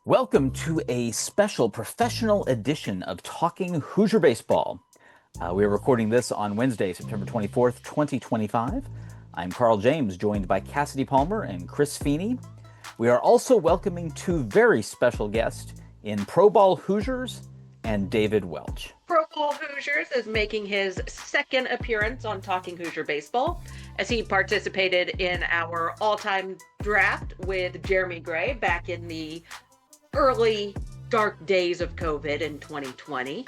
Welcome to a special professional edition of Talking Hoosier Baseball. We are recording this on Wednesday, September 24th, 2025. I'm Carl James, joined by Cassidy Palmer and Chris Feeney. We are also welcoming two very special guests in ProBall Hoosiers and David Welch. ProBall Hoosiers is making his second appearance on Talking Hoosier Baseball as he participated in our all-time draft with Jeremy Gray back in the early dark days of COVID in 2020.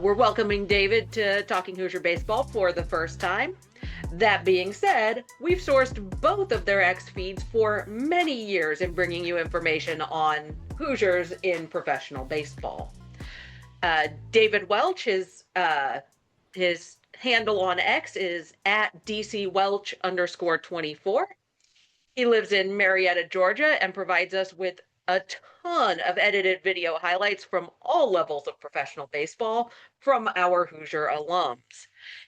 We're welcoming David to Talking Hoosier Baseball for the first time. That being said, we've sourced both of their X feeds for many years in bringing you information on Hoosiers in professional baseball. David Welch, his handle on X is at DCWelch_24. He lives in Marietta, Georgia, and provides us with a ton of edited video highlights from all levels of professional baseball from our Hoosier alums.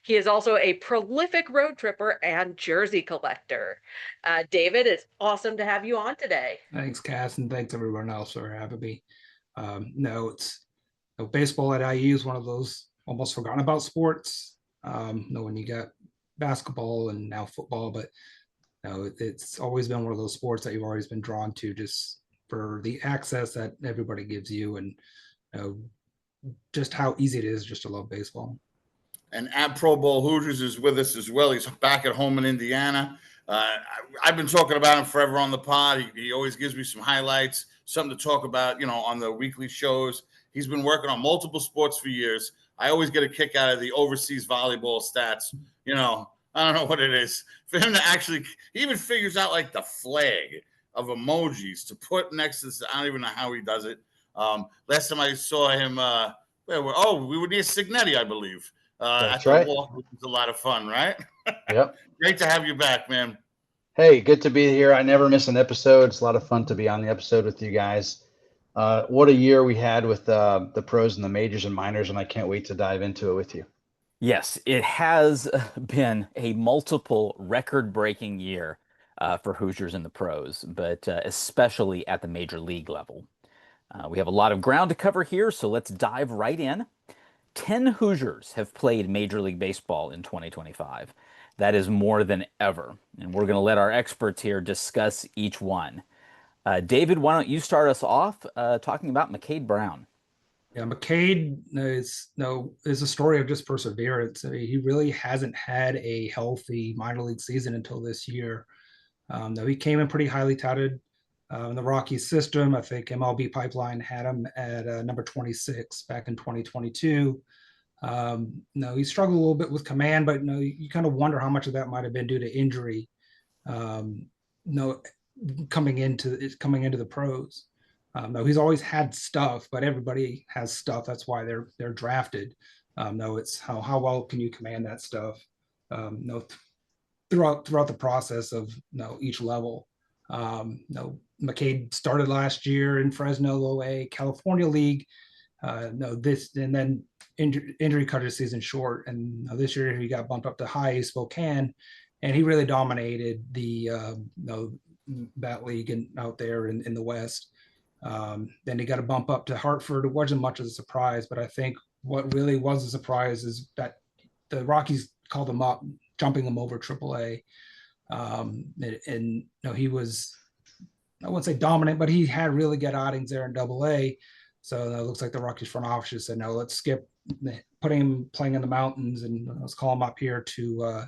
He is also a prolific road tripper and jersey collector. David, it's awesome to have you on today. Thanks, Cass, and thanks everyone else for having me. Baseball at IU is one of those almost forgotten about sports. When you got basketball and now football, but it's always been one of those sports that you've always been drawn to just for the access that everybody gives you and just how easy it is just to love baseball. And at ProBall Hoosiers is with us as well. He's back at home in Indiana. I've been talking about him forever on the pod. He always gives me some highlights, something to talk about, on the weekly shows. He's been working on multiple sports for years. I always get a kick out of the overseas volleyball stats. I don't know what it is. For him to actually, he even figures out like the flag of emojis to put next to this. I don't even know how he does it. Last time I saw him, we were near Signetti, I believe. That's right. Walk, which was a lot of fun, right? Yep. Great to have you back, man. Hey, good to be here. I never miss an episode. It's a lot of fun to be on the episode with you guys. What a year we had with the pros and the majors and minors, and I can't wait to dive into it with you. Yes, it has been a multiple record-breaking year for Hoosiers in the pros, but especially at the major league level. We have a lot of ground to cover here, so let's dive right in. 10 Hoosiers have played Major League Baseball in 2025. That is more than ever, and we're going to let our experts here discuss each one. David, why don't you start us off talking about McCade Brown? Yeah, McCade is a story of just perseverance. I mean, he really hasn't had a healthy minor league season until this year. He came in pretty highly touted in the Rockies system. I think MLB Pipeline had him at number 26 back in 2022. He struggled a little bit with command, but you kind of wonder how much of that might have been due to injury. Coming into the pros. He's always had stuff, but everybody has stuff. That's why they're drafted. It's how well can you command that stuff. Throughout the process of each level. McCade started last year in Fresno Low A California League. This and then injury cut his season short, and this year he got bumped up to high A Spokane, and he really dominated the that league and out there in the West. Then he got a bump up to Hartford. It wasn't much of a surprise, but I think what really was a surprise is that the Rockies called him up, jumping him over AAA. He was, I wouldn't say dominant, but he had really good outings there in AA. So it looks like the Rockies front office said, no, let's skip putting him playing in the mountains and let's call him up here to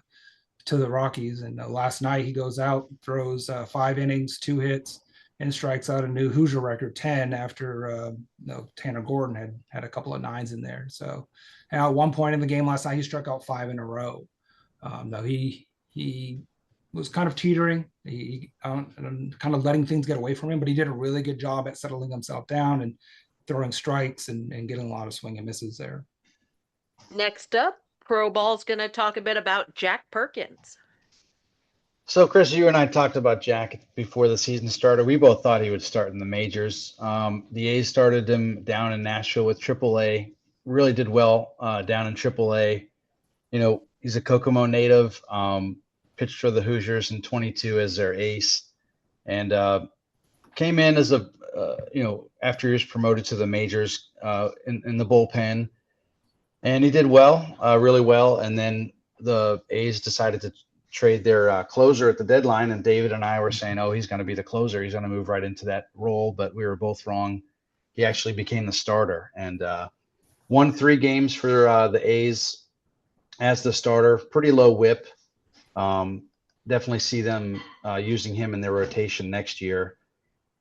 the Rockies. And last night he goes out, throws 5 innings, 2 hits, and strikes out a new Hoosier record 10 after Tanner Gordon had a couple of 9s in there. So at one point in the game last night, he struck out 5 in a row. He was kind of teetering, kind of letting things get away from him, but he did a really good job at settling himself down and throwing strikes and getting a lot of swing and misses there. Next up, ProBall's going to talk a bit about Jack Perkins. So, Chris, you and I talked about Jack before the season started. We both thought he would start in the majors. The A's started him down in Nashville with AAA. Really did well down in AAA. He's a Kokomo native. Pitched for the Hoosiers in 22 as their ace, and came in as a after he was promoted to the majors in the bullpen, and he did well, really well. And then the A's decided to trade their closer at the deadline, and David and I were saying, oh, he's going to be the closer. He's going to move right into that role, but we were both wrong. He actually became the starter and won 3 games for the A's as the starter. Pretty low whip. Definitely see them using him in their rotation next year.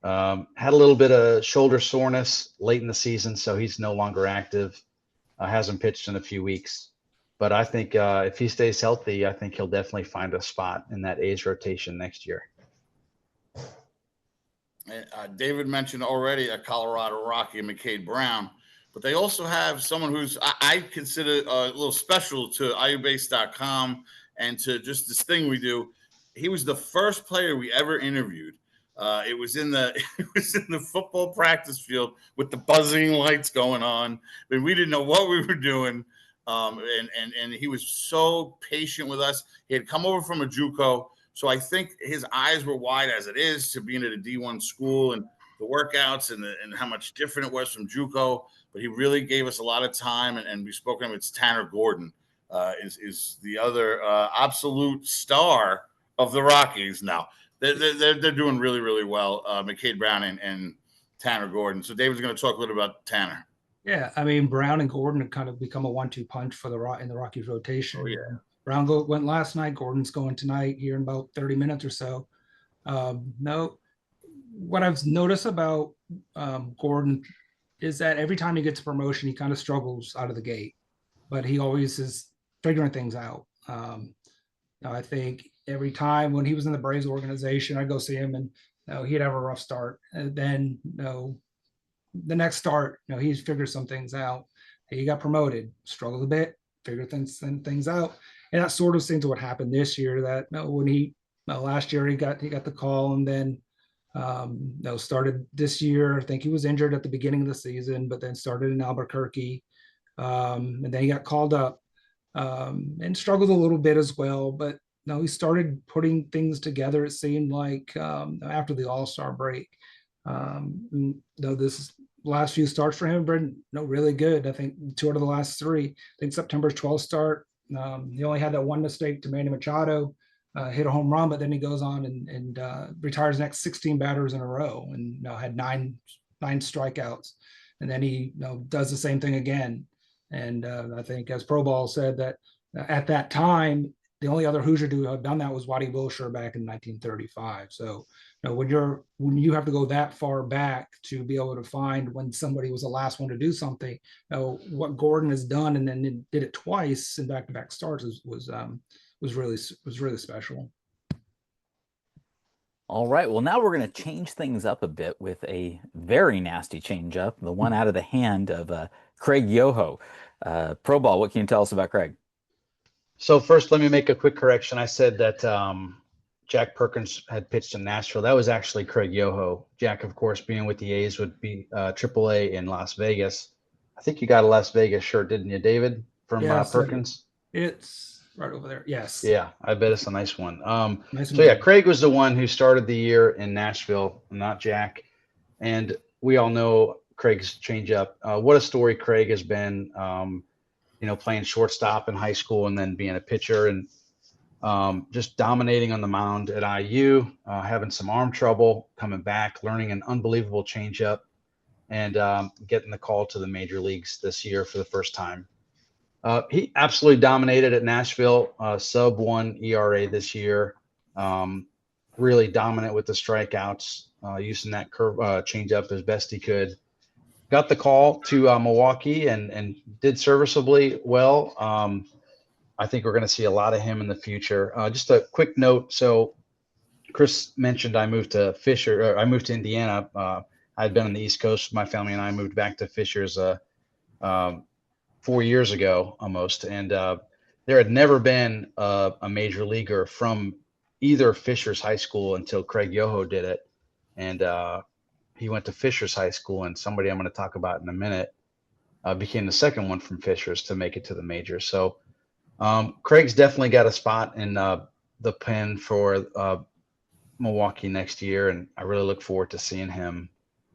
Had a little bit of shoulder soreness late in the season, so he's no longer active. Hasn't pitched in a few weeks. But I think if he stays healthy, I think he'll definitely find a spot in that A's rotation next year. David mentioned already a Colorado Rocky, McCade Brown, but they also have someone who's I consider a little special to iubase.com and to just this thing we do. He was the first player we ever interviewed. It was in the football practice field with the buzzing lights going on. I mean, we didn't know what we were doing. And he was so patient with us. He had come over from a JUCO, so I think his eyes were wide as it is to being at a D1 school and the workouts and how much different it was from JUCO. But he really gave us a lot of time, and we spoke to him. It's Tanner Gordon, is the other absolute star of the Rockies now. They're doing really, really well. McCade Brown and Tanner Gordon. So David's going to talk a little about Tanner. Yeah, I mean, Brown and Gordon have kind of become a 1-2 punch for in the Rockies rotation. Oh, yeah. Brown went last night. Gordon's going tonight here in about 30 minutes or so. No, what I've noticed about Gordon is that every time he gets a promotion, he kind of struggles out of the gate, but he always is figuring things out. I think every time when he was in the Braves organization, I'd go see him and he'd have a rough start. And then the next start, he's figured some things out. He got promoted, struggled a bit, figured things out. And that sort of seems to what happened this year, that when last year he got the call, and then started this year. I think he was injured at the beginning of the season, but then started in Albuquerque. And then he got called up and struggled a little bit as well. But he started putting things together, it seemed like, after the All-Star break. Though this last few starts for him have been really good. I think 2 out of the last 3. I think September's 12th start, he only had that one mistake to Manny Machado, hit a home run, but then he goes on and retires the next 16 batters in a row, and had nine strikeouts. And then he does the same thing again. And I think, as ProBall said, that at that time, the only other Hoosier to have done that was Waddy Wilshire back in 1935. So when you have to go that far back to be able to find when somebody was the last one to do something, what Gordon has done and then did it twice in back-to-back starts was really special. All right. Well, now we're going to change things up a bit with a very nasty changeup, the one out of the hand of Craig Yoho. ProBall, what can you tell us about Craig? So first, let me make a quick correction. I said that Jack Perkins had pitched in Nashville. That was actually Craig Yoho. Jack, of course, being with the A's, would be AAA in Las Vegas. I think you got a Las Vegas shirt, didn't you, David, from Perkins? It's right over there. Yes. Yeah, I bet it's a nice one. Nice so, yeah, Craig was the one who started the year in Nashville, not Jack. And we all know Craig's changeup. What a story Craig has been. Playing shortstop in high school and then being a pitcher and just dominating on the mound at IU, having some arm trouble, coming back, learning an unbelievable changeup, and getting the call to the major leagues this year for the first time. He absolutely dominated at Nashville, sub-1 ERA this year, really dominant with the strikeouts, using that curve changeup as best he could. Got the call to Milwaukee and did serviceably well. I think we're going to see a lot of him in the future. Just a quick note. So Chris mentioned I moved to Indiana. I had been on the East Coast with my family, and I moved back to Fishers 4 years ago almost. And there had never been a major leaguer from either Fishers High School until Craig Yoho did it. And he went to Fishers High School, and somebody I'm going to talk about in a minute became the second one from Fishers to make it to the majors. So Craig's definitely got a spot in the pen for Milwaukee next year, and I really look forward to seeing him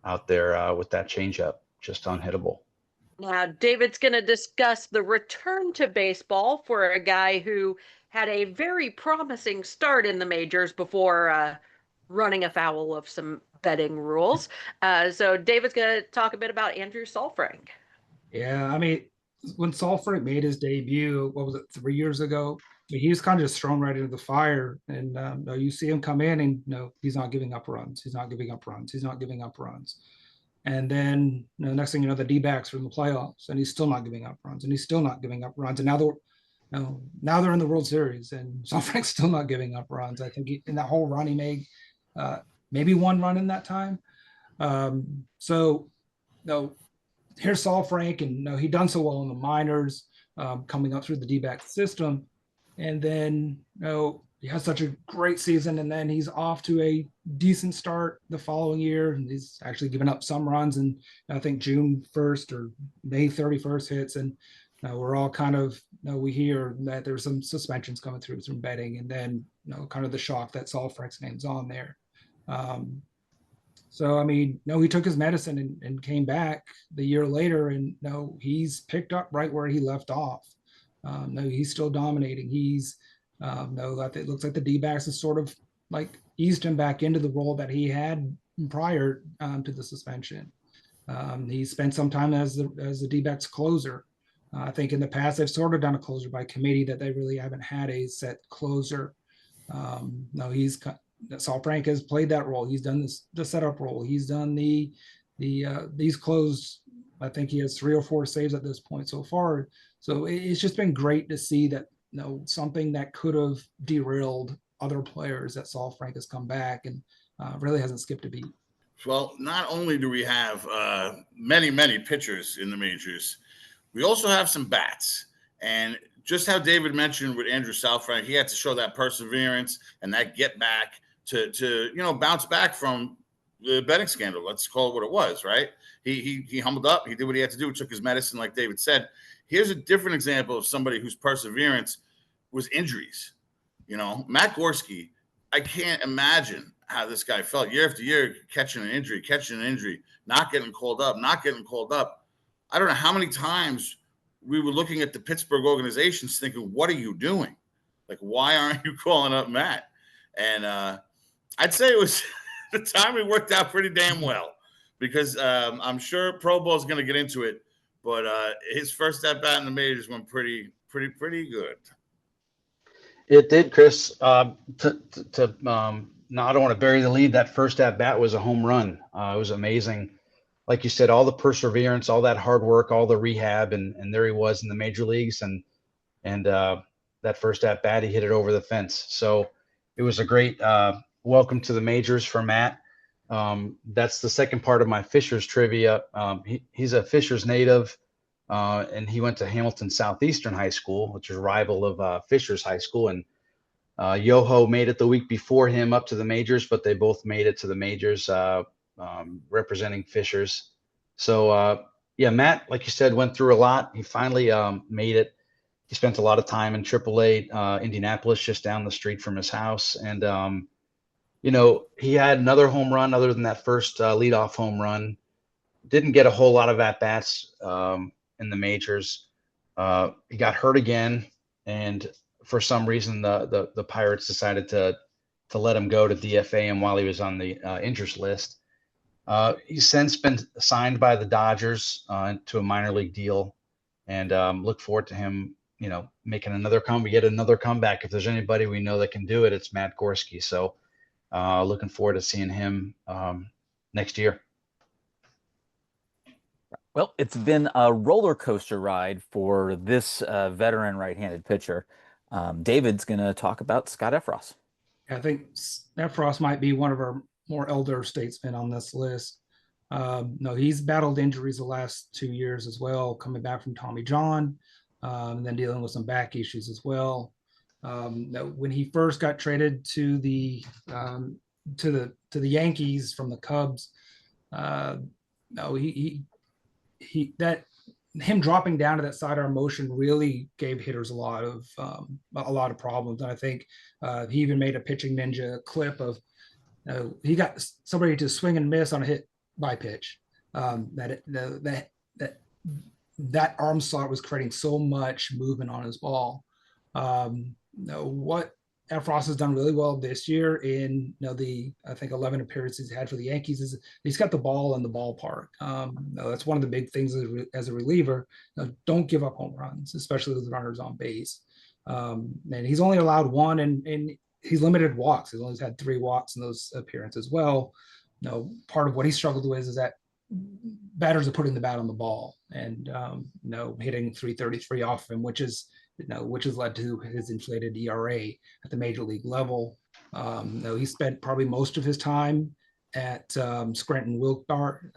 out there with that changeup, just unhittable. Now, David's going to discuss the return to baseball for a guy who had a very promising start in the majors before running afoul of some betting rules. So, David's going to talk a bit about Andrew Saalfrank. Yeah, I mean, when Sulfuric made his debut, what was it, 3 years ago? He was kind of just thrown right into the fire, and you see him come in, and he's not giving up runs. He's not giving up runs. He's not giving up runs. And then next thing you know, the D-backs are in the playoffs, and he's still not giving up runs, and he's still not giving up runs. And now they're in the World Series, and Sulfuric's still not giving up runs. I think in that whole run he made, maybe one run in that time. So no, here's Saul Frank, and he done so well in the minors, coming up through the D-back system, and then he has such a great season, and then he's off to a decent start the following year, and he's actually given up some runs, and I think June 1st or May 31st hits, and we're all kind of we hear that there's some suspensions coming through from betting, and then kind of the shock that Saul Frank's name's on there. So, I mean, he took his medicine and came back the year later, and he's picked up right where he left off. He's still dominating. He's it looks like the D-backs has sort of like eased him back into the role that he had prior to the suspension. He spent some time as the D-backs closer. I think in the past they've sort of done a closer by committee, that they really haven't had a set closer. Saul Frank has played that role. He's done the setup role. He's done these closed. I think he has 3 or 4 saves at this point so far. So it's just been great to see that something that could have derailed other players, that Saul Frank has come back and really hasn't skipped a beat. Well, not only do we have many pitchers in the majors, we also have some bats. And just how David mentioned with Andrew Saalfrank, he had to show that perseverance and that get back to bounce back from the betting scandal. Let's call it what it was, right? He humbled up. He did what he had to do. Took his medicine, like David said. Here's a different example of somebody whose perseverance was injuries. Matt Gorski, I can't imagine how this guy felt year after year, catching an injury, not getting called up. I don't know how many times we were looking at the Pittsburgh organizations thinking, what are you doing? Like, why aren't you calling up Matt? And I'd say it was the timing worked out pretty damn well, because I'm sure Pro Bowl is going to get into it, but his first at bat in the majors went pretty good. It did, Chris. No, I don't want to bury the lead. That first at bat was a home run. It was amazing. Like you said, all the perseverance, all that hard work, all the rehab, and there he was in the major leagues. And that first at bat, he hit it over the fence. So it was a great welcome to the majors for Matt. That's the second part of my Fishers trivia. He's a Fishers native, and he went to Hamilton Southeastern High School, which is a rival of Fishers High School. And Yoho made it the week before him up to the majors, but they both made it to the majors representing Fishers. So, Matt, like you said, went through a lot. He finally made it. He spent a lot of time in AAA Indianapolis, just down the street from his house. And, he had another home run other than that first leadoff home run. Didn't get a whole lot of at-bats in the majors. He got hurt again, and for some reason the Pirates decided to let him go to DFA him while he was on the injured list. He's since been signed by the Dodgers to a minor league deal, and look forward to him, making another comeback. If there's anybody we know that can do it, it's Matt Gorski. So looking forward to seeing him next year. Well, it's been a roller coaster ride for this veteran right-handed pitcher. David's going to talk about Scott Effross. I think Effross might be one of our more elder statesmen on this list. He's battled injuries the last 2 years as well, coming back from Tommy John, and then dealing with some back issues as well. When he first got traded to the Yankees from the Cubs, him dropping down to that sidearm motion really gave hitters a lot of problems. And I think he even made a pitching ninja clip of He got somebody to swing and miss on a hit by pitch. That arm slot was creating so much movement on his ball. What Frost has done really well this year in I think 11 appearances he had for the Yankees is he's got the ball in the ballpark. That's one of the big things as a reliever. Don't give up home runs, especially with runners on base. And he's only allowed one, and he's limited walks. He's only had 3 walks in those appearances. Well, part of what he struggled with is that batters are putting the bat on the ball and hitting 333 off him, which has led to his inflated ERA at the major league level. He spent probably most of his time at Scranton Wilkes-Barre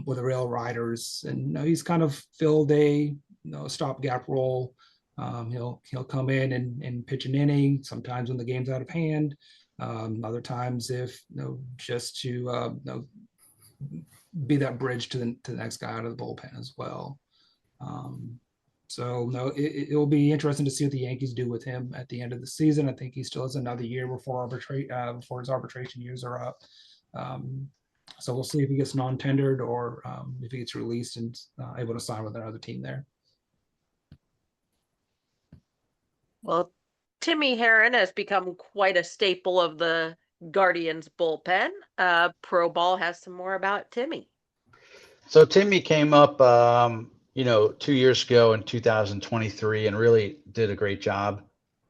with the Rail Riders, and he's kind of filled a stopgap role. He'll come in and pitch an inning sometimes when the game's out of hand. Other times, if just to be that bridge to the next guy out of the bullpen as well. It will be interesting to see what the Yankees do with him at the end of the season. I think he still has another year before his arbitration years are up. So we'll see if he gets non-tendered or if he gets released and able to sign with another team there. Well, Timmy Herron has become quite a staple of the Guardians bullpen. ProBall has some more about Timmy. So Timmy came up, 2 years ago in 2023 and really did a great job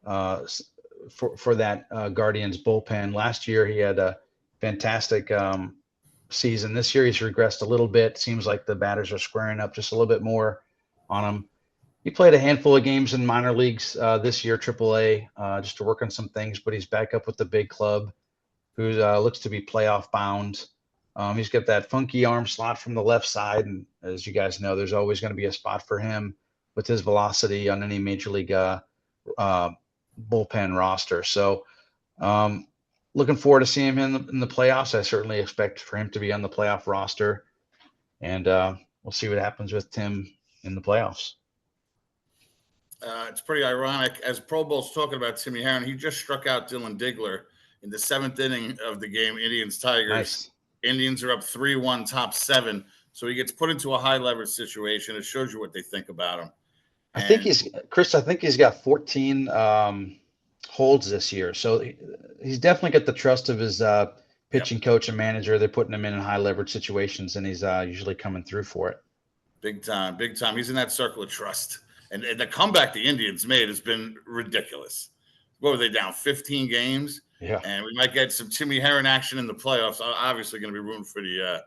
for that Guardians bullpen. Last year, he had a fantastic season. This year, he's regressed a little bit. Seems like the batters are squaring up just a little bit more on him. He played a handful of games in minor leagues this year, AAA, just to work on some things, but he's back up with the big club, who looks to be playoff bound. He's got that funky arm slot from the left side, and as you guys know, there's always going to be a spot for him with his velocity on any major league bullpen roster. So looking forward to seeing him in the playoffs. I certainly expect for him to be on the playoff roster, and we'll see what happens with Tim in the playoffs. It's pretty ironic. As ProBall's talking about Timmy Herron, he just struck out Dylan Diggler in the 7th inning of the game, Indians-Tigers. Nice. Indians are up 3-1, top 7. So he gets put into a high leverage situation. It shows you what they think about him. I think he's got 14 holds this year. So he's definitely got the trust of his pitching coach and manager. They're putting him in high leverage situations, and he's usually coming through for it. Big time. He's in that circle of trust. And the comeback the Indians made has been ridiculous. What were they down 15 games? Yeah. And we might get some Timmy Herron action in the playoffs. I'm obviously going to be rooting for the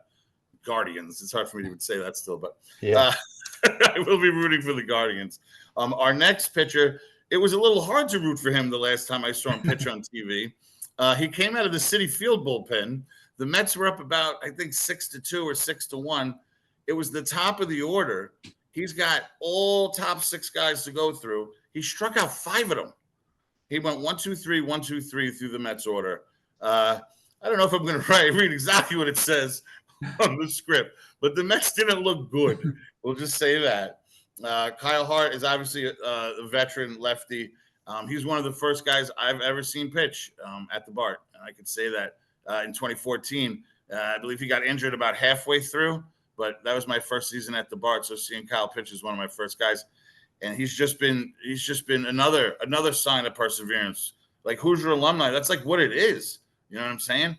Guardians. It's hard for me to even say that still, but yeah. I will be rooting for the Guardians. Our next pitcher, it was a little hard to root for him the last time I saw him pitch on TV. He came out of the Citi Field bullpen. The Mets were up about, I think, 6-2 or 6-1. It was the top of the order. He's got all top 6 guys to go through. He struck out 5 of them. He went 1-2-3, 1-2-3 through the Mets order. I don't know if I'm going to read exactly what it says on the script, but the Mets didn't look good. We'll just say that. Kyle Hart is obviously a veteran lefty. He's one of the first guys I've ever seen pitch at the BART. And I could say that in 2014. I believe he got injured about halfway through, but that was my first season at the BART. So seeing Kyle pitch is one of my first guys. And he's just been another sign of perseverance. Like Hoosier alumni, that's like what it is. You know what I'm saying?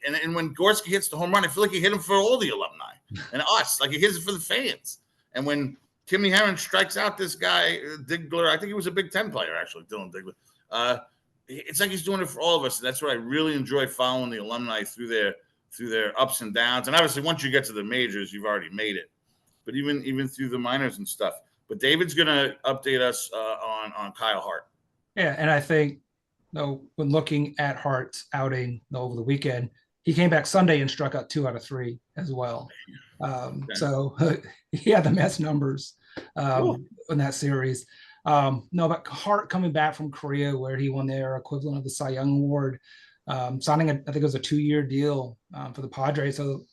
And when Gorski hits the home run, I feel like he hit him for all the alumni and us. Like he hits it for the fans. And when Timmy Herron strikes out this guy, Diggler, I think he was a Big Ten player, actually, Dylan Diggler. It's like he's doing it for all of us. And that's what I really enjoy following the alumni through their ups and downs. And obviously, once you get to the majors, you've already made it. But even through the minors and stuff. But David's going to update us on Kyle Hart. Yeah, and I think when looking at Hart's outing over the weekend, he came back Sunday and struck out 2 out of 3 as well. So he had the Mets numbers in that series. But Hart coming back from Korea, where he won their equivalent of the Cy Young Award, signing I think it was a 2-year deal for the Padres. So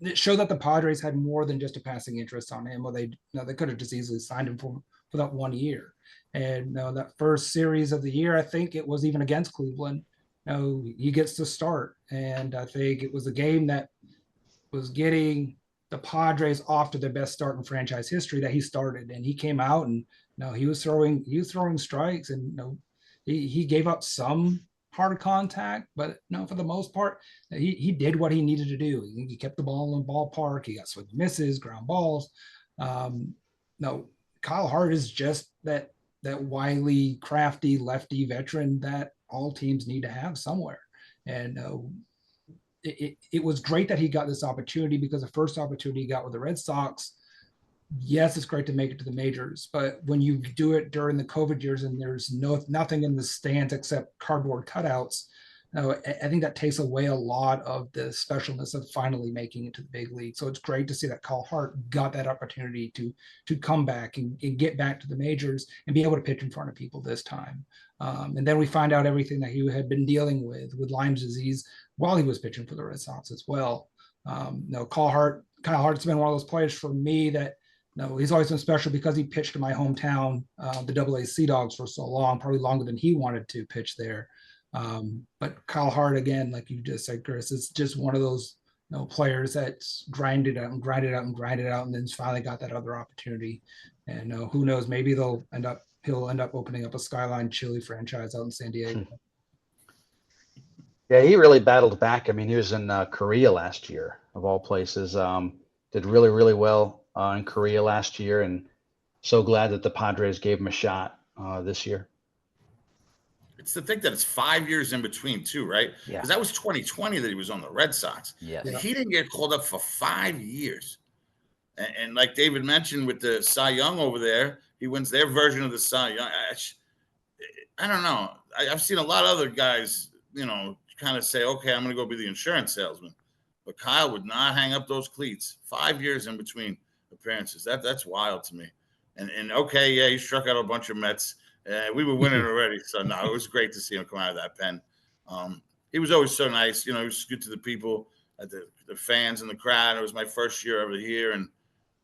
it showed that the Padres had more than just a passing interest on him, or they could have just easily signed him for for that 1 year. And that first series of the year, I think it was even against Cleveland. He gets to start, and I think it was a game that was getting the Padres off to their best start in franchise history that he started, and he came out and he was throwing strikes, and he gave up some hard contact, but for the most part, he did what he needed to do. He kept the ball in the ballpark. He got swing misses, ground balls. No, Kyle Hart is just that wily, crafty lefty veteran that all teams need to have somewhere. And it was great that he got this opportunity, because the first opportunity he got with the Red Sox, yes, it's great to make it to the majors, but when you do it during the COVID years and there's nothing in the stands except cardboard cutouts, I think that takes away a lot of the specialness of finally making it to the big league. So it's great to see that Kyle Hart got that opportunity to come back and get back to the majors and be able to pitch in front of people this time. And then we find out everything that he had been dealing with Lyme's disease while he was pitching for the Red Sox as well. Kyle Hart's been one of those players for me that he's always been special because he pitched in my hometown, the Double-A Sea Dogs, for so long, probably longer than he wanted to pitch there. But Kyle Hart, again, like you just said, Chris, is just one of those players that's grinded out, and then finally got that other opportunity. And who knows, maybe he'll end up opening up a Skyline Chili franchise out in San Diego. Yeah, he really battled back. I mean, he was in Korea last year, of all places. Did really, really well in Korea last year, and so glad that the Padres gave him a shot this year. It's to think that it's 5 years in between too, right? Yeah. Because that was 2020 that he was on the Red Sox. Yes. He didn't get called up for 5 years. And like David mentioned with the Cy Young over there, he wins their version of the Cy Young. I don't know. I've seen a lot of other guys, kind of say, okay, I'm going to go be the insurance salesman. But Kyle would not hang up those cleats. 5 years in between appearances. That's wild to me. And okay, yeah, he struck out a bunch of Mets. We were winning already. So, no, it was great to see him come out of that pen. He was always so nice. He was good to the people, the fans and the crowd. It was my first year over here. And,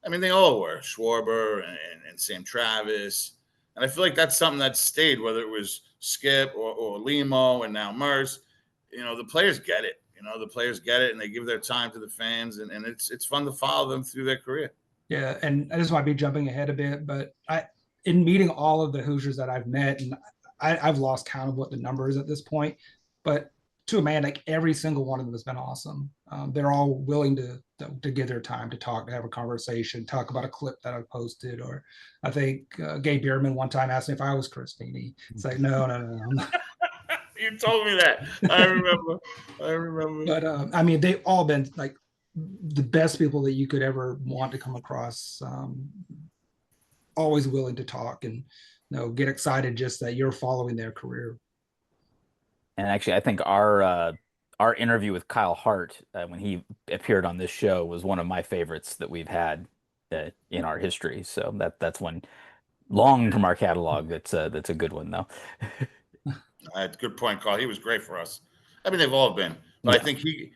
I mean, they all were. Schwarber and Sam Travis. And I feel like that's something that stayed, whether it was Skip or Limo and now Merce. The players get it. The players get it, and they give their time to the fans. And it's fun to follow them through their career. Yeah, and I just might be jumping ahead a bit, but in meeting all of the Hoosiers that I've met, and I've lost count of what the number is at this point, but to a man, like every single one of them has been awesome. They're all willing to give their time to talk, to have a conversation, talk about a clip that I posted. Or I think Gabe Bierman one time asked me if I was Christine. It's like, no. You told me that. I remember. But I mean, they've all been like the best people that you could ever want to come across. Always willing to talk and get excited just that you're following their career. And actually, I think our interview with Kyle Hart when he appeared on this show was one of my favorites that we've had in our history. So that's one long from our catalog. That's a good one though. Good point, Carl. He was great for us. I mean, they've all been, but yeah.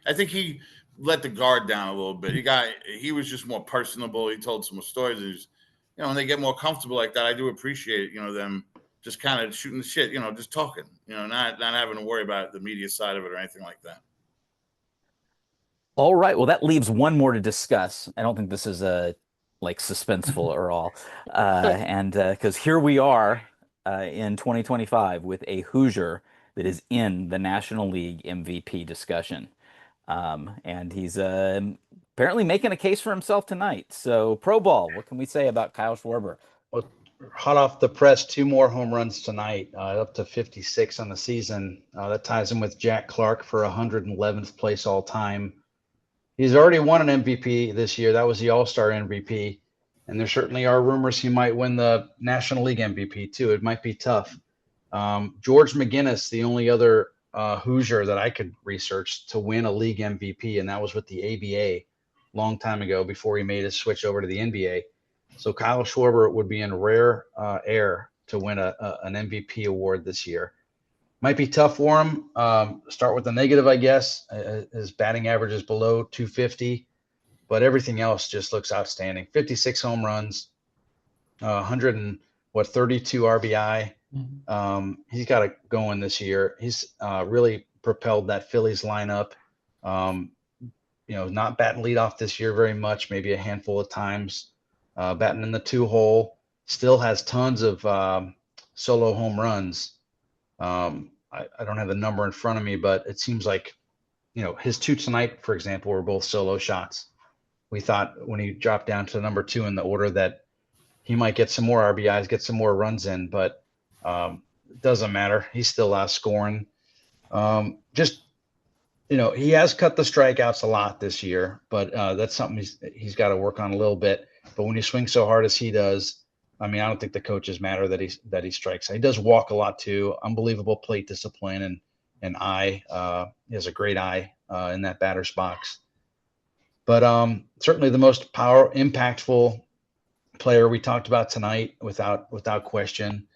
I think he let the guard down a little bit. He was just more personable. He told some more stories. When they get more comfortable like that, I do appreciate, them just kind of shooting the shit, just talking, not having to worry about the media side of it or anything like that. All right. Well, that leaves one more to discuss. I don't think this is suspenseful or all. And because here we are in 2025 with a Hoosier that is in the National League MVP discussion. And he's apparently making a case for himself tonight. So, Pro Ball, what can we say about Kyle Schwarber? Well, hot off the press, 2 more home runs tonight, up to 56 on the season. That ties him with Jack Clark for 111th place all time. He's already won an MVP this year. That was the All-Star MVP. And there certainly are rumors he might win the National League MVP too. It might be tough. George McGinnis, the only other Hoosier that I could research to win a league MVP, and that was with the ABA long time ago before he made his switch over to the NBA. So Kyle Schwarber would be in rare air to win an MVP award this year. Might be tough for him. Start with the negative, I guess. His batting average is below 250, but everything else just looks outstanding. 56 home runs, 100 32 RBI. He's got it going this year. He's really propelled that Phillies lineup. Not batting leadoff this year very much, maybe a handful of times. Batting in the 2-hole, still has tons of solo home runs. I don't have the number in front of me, but it seems like, his 2 tonight, for example, were both solo shots. We thought when he dropped down to number 2 in the order that he might get some more RBIs, get some more runs in, but it doesn't matter. He's still out scoring. He has cut the strikeouts a lot this year, but that's something he's got to work on a little bit. But when you swing so hard as he does, I mean, I don't think the coaches matter that he strikes. He does walk a lot too. Unbelievable plate discipline and eye. He has a great eye in that batter's box. But certainly the most impactful player we talked about tonight, without question.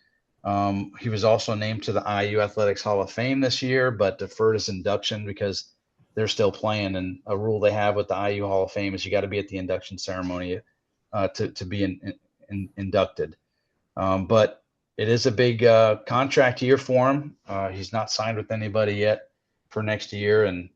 He was also named to the IU Athletics Hall of Fame this year, but deferred his induction because they're still playing. And a rule they have with the IU Hall of Fame is you got to be at the induction ceremony to be inducted. But it is a big contract year for him. He's not signed with anybody yet for next year. And,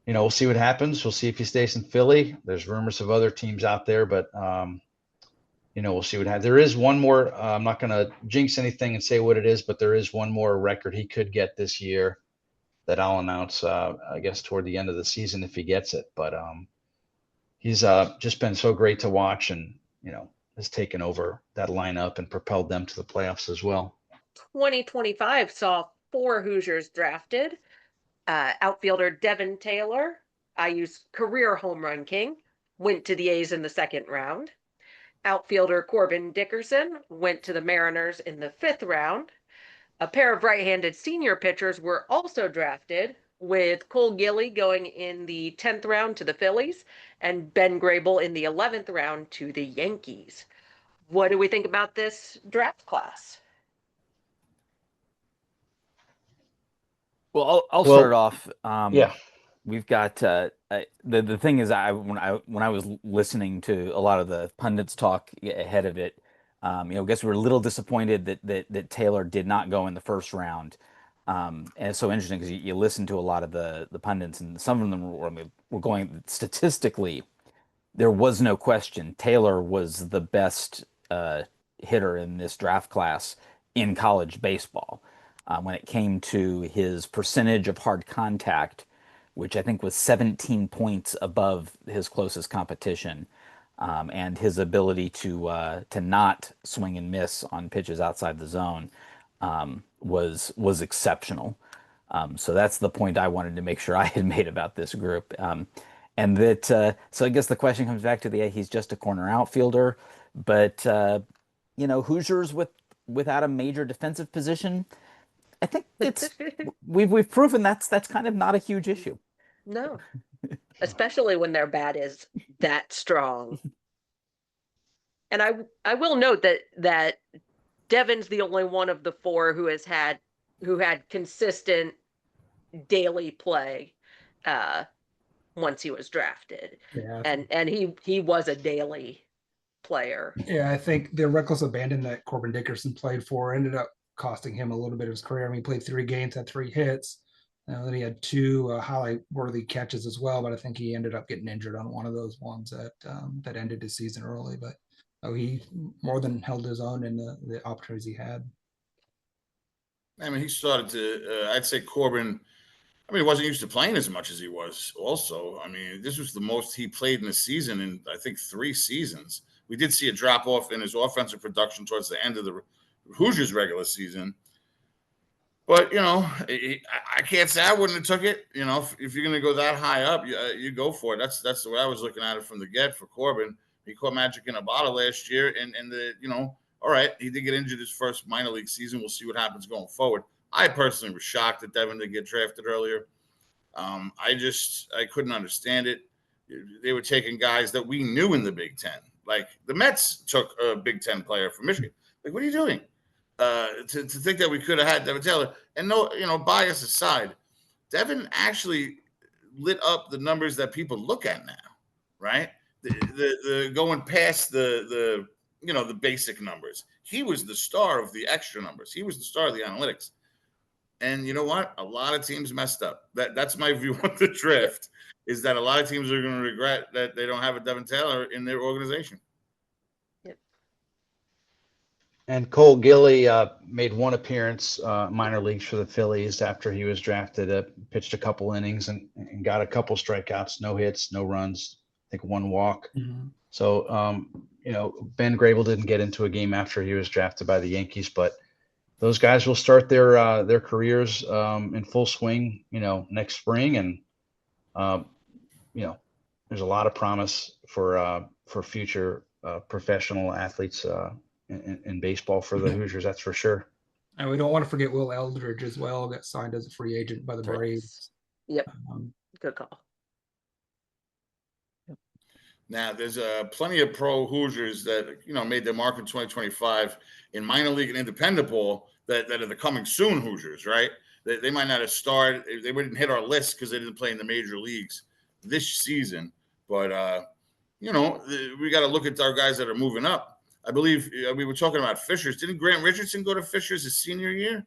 we'll see what happens. We'll see if he stays in Philly. There's rumors of other teams out there, but we'll see what happens. There is one more. I'm not going to jinx anything and say what it is, but there is one more record he could get this year that I'll announce, I guess, toward the end of the season if he gets it. But he's just been so great to watch and, has taken over that lineup and propelled them to the playoffs as well. 2025 saw 4 Hoosiers drafted. Outfielder Devin Taylor, IU's career home run king, went to the A's in the 2nd round. Outfielder Corbin Dickerson went to the Mariners in the 5th round. A pair of right-handed senior pitchers were also drafted, with Cole Gilly going in the 10th round to the Phillies and Ben Grable in the 11th round to the Yankees. What do we think about this draft class? Well, I'll start off. Yeah. We've got the thing is, when I was listening to a lot of the pundits talk ahead of it, I guess we were a little disappointed that Taylor did not go in the 1st round. And it's so interesting because you listen to a lot of the pundits, and some of them were going statistically. There was no question Taylor was the best hitter in this draft class in college baseball. When it came to his percentage of hard contact, which I think was 17 points above his closest competition, and his ability to not swing and miss on pitches outside the zone was exceptional. So that's the point I wanted to make sure I had made about this group. And that so I guess the question comes back to he's just a corner outfielder, but Hoosiers without a major defensive position. I think we've proven that's kind of not a huge issue. No, especially when their bat is that strong. And I will note that Devin's the only one of the 4 who had consistent daily play once he was drafted. Yeah. And he was a daily player. Yeah, I think the reckless abandon that Corbin Dickerson played for ended up costing him a little bit of his career. I mean, he played 3 games, had 3 hits. Then he had 2 highlight-worthy catches as well, but I think he ended up getting injured on one of those ones that ended his season early. But he more than held his own in the opportunities he had. I mean, he started to, I'd say Corbin, he wasn't used to playing as much as he was also. I mean, this was the most he played in a season in, I think, 3 seasons. We did see a drop-off in his offensive production towards the end of the Hoosiers regular season. But, I can't say I wouldn't have took it. If you're going to go that high up, you go for it. That's the way I was looking at it from the get for Corbin. He caught magic in a bottle last year. And all right, he did get injured his first minor league season. We'll see what happens going forward. I personally was shocked that Devin didn't get drafted earlier. I couldn't understand it. They were taking guys that we knew in the Big Ten. Like the Mets took a Big Ten player from Michigan. Like, what are you doing? To think that we could have had Devin Taylor. And no, bias aside, Devin actually lit up the numbers that people look at now, right? The going past the basic numbers. he was the star of the extra numbers. He was the star of the analytics. And you know what? A lot of teams messed up. That's my view on the draft, is that a lot of teams are going to regret that they don't have a Devin Taylor in their organization. And Cole Gilly made one appearance minor leagues for the Phillies after he was drafted. Pitched a couple innings and got a couple strikeouts, no hits, no runs. I think one walk. Mm-hmm. So, Ben Grable didn't get into a game after he was drafted by the Yankees, but those guys will start their careers in full swing, next spring. And, there's a lot of promise for future professional athletes in baseball for the Hoosiers, that's for sure. And we don't want to forget Will Eldridge as well, got signed as a free agent by the Braves. Yep. Good call. Now, there's plenty of pro Hoosiers that, made their mark in 2025 in minor league and independent ball that are the coming soon Hoosiers, right? They might not have started. They wouldn't hit our list because they didn't play in the major leagues this season. But, we got to look at our guys that are moving up. I believe we were talking about Fishers. Didn't Grant Richardson go to Fishers his senior year?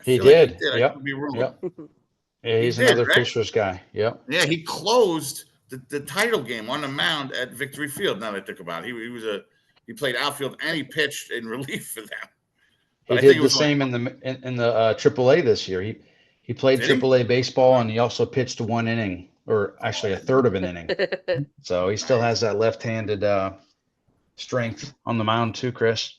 He did. Like he did. Yep. I could be wrong. Yep. Yeah, he's another right? Fishers guy. Yep. Yeah, he closed the title game on the mound at Victory Field. Now that I think about it, he played outfield and he pitched in relief for them. But he did the same in the AAA this year. He played AAA baseball and he also pitched 1 inning, or actually a third of an inning. So he still has that left-handed strength on the mound too, Chris.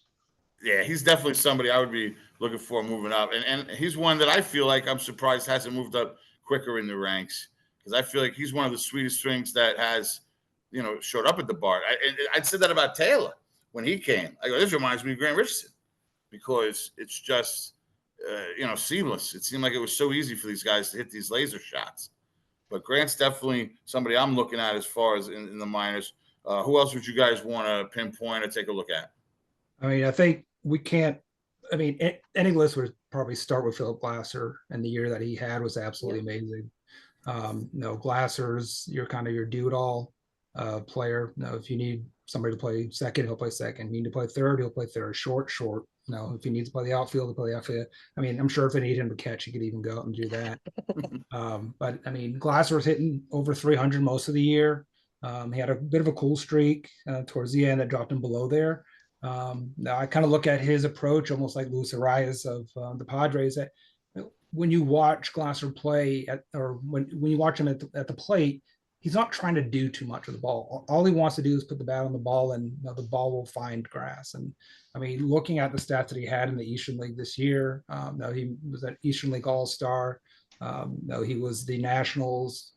Yeah, he's definitely somebody I would be looking for moving up. And he's one that I feel like I'm surprised hasn't moved up quicker in the ranks, because I feel like he's one of the sweetest strings that has, showed up at the bar. I said that about Taylor when he came. I go, this reminds me of Grant Richardson, because it's just, seamless. It seemed like it was so easy for these guys to hit these laser shots. But Grant's definitely somebody I'm looking at as far as in the minors. Who else would you guys want to pinpoint or take a look at? I mean, I think we can't. I mean, any list would probably start with Philip Glasser, and the year that he had was absolutely amazing. Glasser's your do-it-all player. If you need somebody to play second, he'll play second. You need to play third, he'll play third. Short. If he needs to play the outfield, he'll play the outfield. I mean, I'm sure if they need him to catch, he could even go out and do that. But I mean, Glasser was hitting over 300 most of the year. He had a bit of a cool streak towards the end that dropped him below there. Now I kind of look at his approach almost like Luis Arias of the Padres. That when you watch Glasser play when you watch him at the plate, he's not trying to do too much with the ball. All he wants to do is put the bat on the ball, and the ball will find grass. And I mean, looking at the stats that he had in the Eastern League this year, he was an Eastern League All-Star. He was the Nationals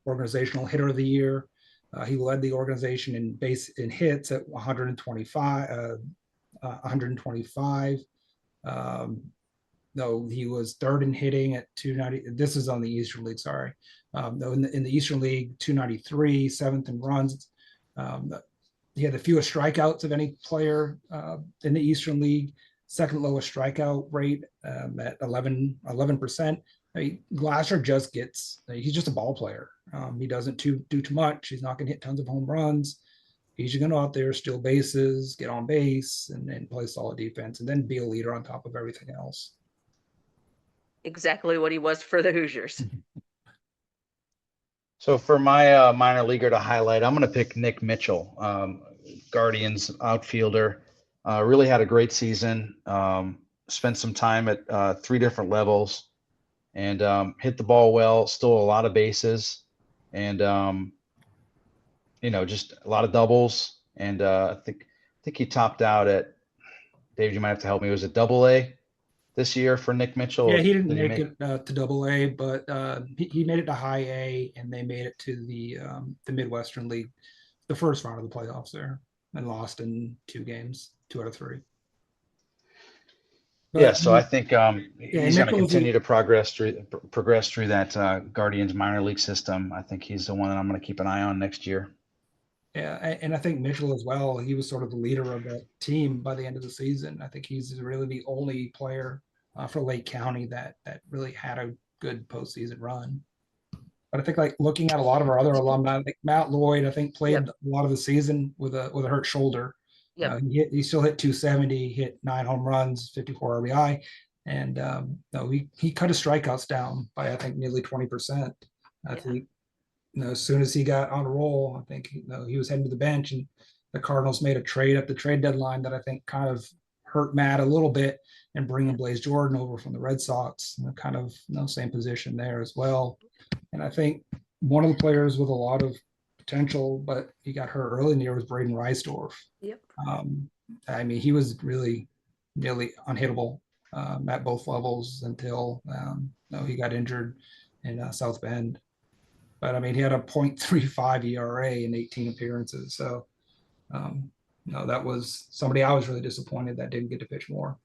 organizational hitter of the year. He led the organization in hits at 125. He was third in hitting at 290. This is on the Eastern League, sorry. In the Eastern League, 293, seventh in runs. He had the fewest strikeouts of any player in the Eastern League, second lowest strikeout rate at 11%. I mean, Glasser he's just a ball player. He doesn't do too much. He's not going to hit tons of home runs. He's just going to go out there, steal bases, get on base, and play solid defense, and then be a leader on top of everything else. Exactly what he was for the Hoosiers. So for my minor leaguer to highlight, I'm going to pick Nick Mitchell, Guardians outfielder. Really had a great season. Spent some time at 3 different levels, and hit the ball well. Stole a lot of bases, and just a lot of doubles. And I think he topped out at, Dave, you might have to help me. Was it AA this year for Nick Mitchell? Yeah, he didn't make it to AA, but he made it to high A, and they made it to the Midwestern League, the first round of the playoffs there, and lost in 2 games, 2 out of 3. But, so I think he's going to continue to progress through that Guardians minor league system. I think he's the one that I'm going to keep an eye on next year. Yeah, and I think Mitchell as well. He was sort of the leader of that team by the end of the season. I think he's really the only player for Lake County that really had a good postseason run. But I think, like, looking at a lot of our other alumni, like Matt Lloyd, I think played a lot of the season with a hurt shoulder. Yep. He still hit 270, hit 9 home runs, 54 RBI, and no, he cut his strikeouts down by I think nearly 20%. I Yeah. think as soon as he got on a roll, I think he was heading to the bench, and the Cardinals made a trade at the trade deadline that I think kind of hurt Matt a little bit, and bringing Blaze Jordan over from the Red Sox, kind of same position there as well. And I think one of the players with a lot of potential, but he got hurt early in the year, was Braden Reisdorf. Yep. I mean, he was really nearly unhittable at both levels until he got injured in South Bend. But I mean, he had a .35 ERA in 18 appearances. So, that was somebody I was really disappointed that didn't get to pitch more.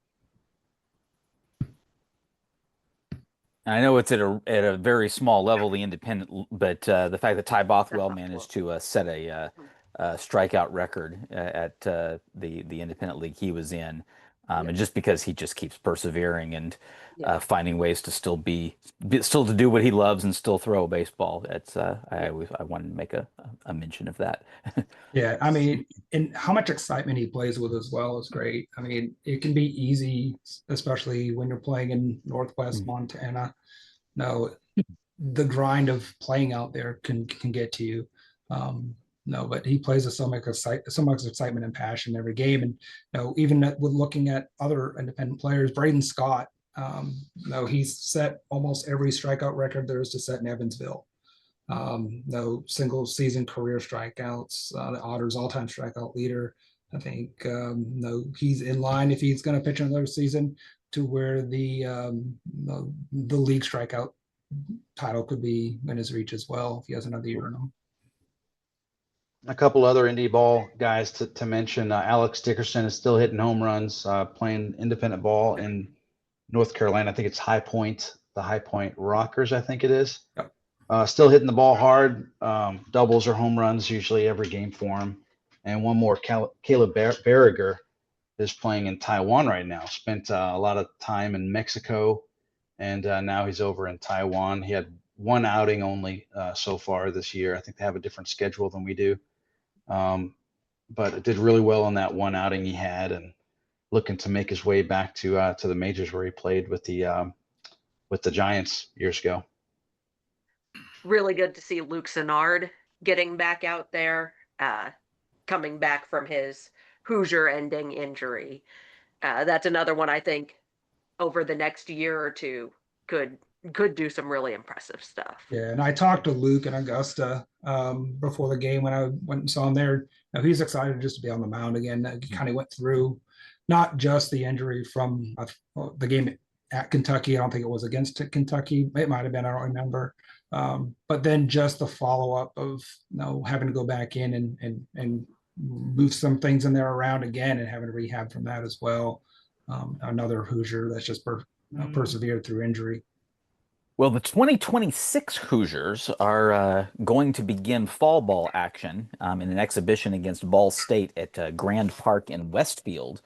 I know it's at a very small level, the independent, but the fact that Ty Bothwell managed to set a strikeout record at the independent league he was in, and just because he just keeps persevering and finding ways to still to do what he loves and still throw a baseball. That's I wanted to make a mention of that. Yeah, I mean, and how much excitement he plays with as well is great. I mean, it can be easy, especially when you're playing in Northwest Montana. No, the grind of playing out there can get to you. But he plays with so much excitement and passion every game. And even with looking at other independent players, Braden Scott, he's set almost every strikeout record there is to set in Evansville. No single season career strikeouts, the Otters all-time strikeout leader. I think he's in line, if he's going to pitch another season, to where the league strikeout title could be in his reach as well if he has another year in him. A couple other indie ball guys to mention. Alex Dickerson is still hitting home runs, playing independent ball in North Carolina. I think it's the High Point Rockers, I think it is. Yep. Still hitting the ball hard. Doubles or home runs usually every game for him. And one more, Caleb Berriger is playing in Taiwan right now. Spent a lot of time in Mexico, and now he's over in Taiwan. He had one outing only so far this year. I think they have a different schedule than we do. But it did really well on that one outing he had, and looking to make his way back to the majors where he played with the Giants years ago. Really good to see Luke Sennard getting back out there, coming back from his Hoosier ending injury. That's another one I think over the next year or two could do some really impressive stuff. Yeah, and I talked to Luke in Augusta before the game when I went and saw him there. He's excited just to be on the mound again. He kind of went through not just the injury from the game at Kentucky. I don't think it was against Kentucky. It might have been. I don't remember. But then just the follow-up of having to go back in and move some things in there around again, and having to rehab from that as well. Another Hoosier that's just persevered through injury. Well, the 2026 Hoosiers are going to begin fall ball action in an exhibition against Ball State at Grand Park in Westfield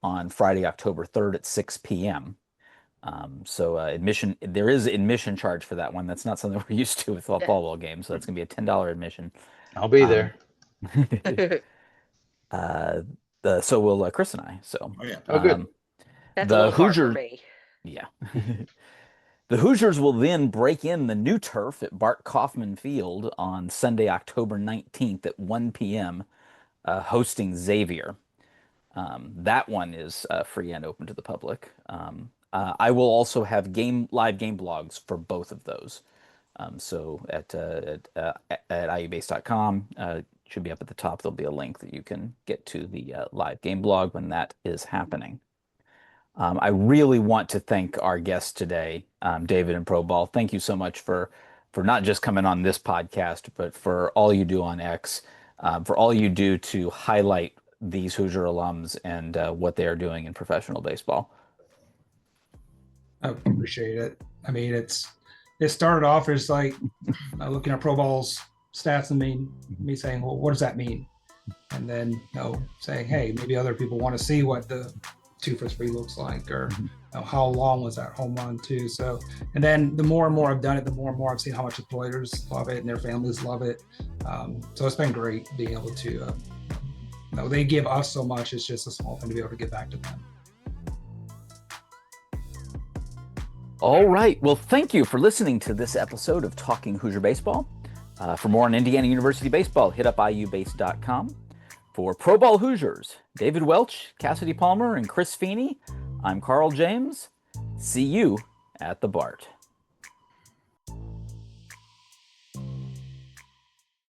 on Friday, October 3rd at 6 p.m. So there is admission charge for that one. That's not something we're used to with fall ball games. So that's going to be a $10 admission. I'll be there. So will Chris and I. So good. That's the a little Hoosiers, hard for me. Yeah. The Hoosiers will then break in the new turf at Bart Kaufman Field on Sunday, October 19th at 1 p.m., hosting Xavier. That one is free and open to the public. I will also have live game blogs for both of those. So at iubase.com, should be up at the top. There'll be a link that you can get to the live game blog when that is happening. I really want to thank our guests today, David and ProBall. Thank you so much for not just coming on this podcast, but for all you do on X, for all you do to highlight these Hoosier alums and what they are doing in professional baseball. I appreciate it. I mean, it started off as like looking at ProBall's stats and me saying, well, what does that mean? And then saying, hey, maybe other people want to see what the 2 for 3 looks like, or how long was that home run too. So, and then the more and more I've done it, the more and more I've seen how much the players love it and their families love it. So it's been great being able to no, they give us so much. It's just a small thing to be able to give back to them. All right. Well, thank you for listening to this episode of Talking Hoosier Baseball. For more on Indiana University baseball, hit up iubase.com. For ProBall Hoosiers, David Welch, Cassidy Palmer, and Chris Feeney, I'm Carl James. See you at the BART.